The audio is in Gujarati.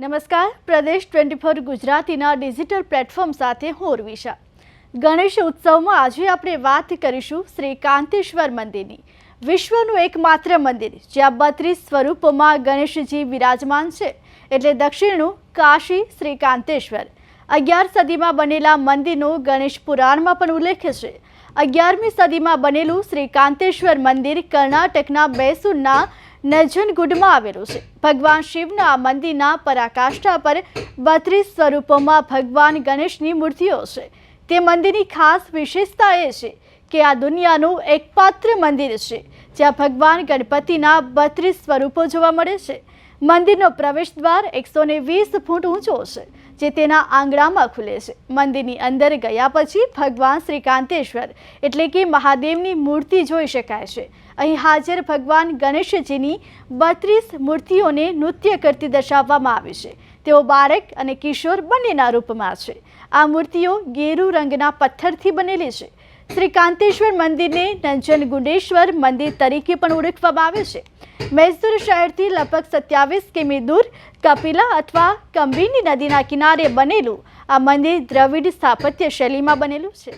નમસ્કાર, પ્રદેશ 24 ગુજરાતીના ડિજિટલ પ્લેટફોર્મ સાથે હું ઉર્વિશા। ગણેશ ઉત્સવમાં આજે આપણે વાત કરીશું શ્રી કાંતેશ્વર મંદિરની। વિશ્વનું એકમાત્ર મંદિર જ્યાં 32 સ્વરૂપોમાં ગણેશજી વિરાજમાન છે, એટલે દક્ષિણનું કાશી શ્રી કાંતેશ્વર। 11 સદીમાં બનેલા મંદિરનો ગણેશ પુરાણમાં પણ ઉલ્લેખ છે। 11મી સદીમાં બનેલું શ્રી કાંતેશ્વર મંદિર કર્ણાટકના મૈસૂરના નંજનગુડમાં આવેલું છે। ભગવાન શિવના આ મંદિરના પરાકાષ્ઠા પર 32 સ્વરૂપોમાં ભગવાન ગણેશની મૂર્તિઓ છે। તે મંદિરની ખાસ વિશેષતા એ છે કે આ દુનિયાનું એકમાત્ર મંદિર છે જ્યાં ભગવાન ગણપતિના 32 સ્વરૂપો જોવા મળે છે। મંદિરનો પ્રવેશ દ્વાર 120 ફૂટ ઊંચો છે, જે તેના આંગણામાં ખુલે છે। મંદિરની અંદર ગયા પછી ભગવાન શ્રી કાંતેશ્વર એટલે કે મહાદેવની મૂર્તિ જોઈ શકાય છે। અહીં હાજર ભગવાન ગણેશજીની 32 મૂર્તિઓને નૃત્ય કરતી દર્શાવવામાં આવી છે। તેઓ બાળક અને કિશોર બંનેના રૂપમાં છે। આ મૂર્તિઓ ગેરુ રંગના પથ્થરથી બનેલી છે। શ્રી કાંતેશ્વર મંદિરને નંજનગુડેશ્વર મંદિર તરીકે પણ ઓળખવામાં આવે છે। મૈસૂર શહેરથી લગભગ 27 કિમી દૂર કપિલા અથવા કંબીની નદીના કિનારે બનેલું આ મંદિર દ્રવિડ સ્થાપત્ય શૈલીમાં બનેલું છે।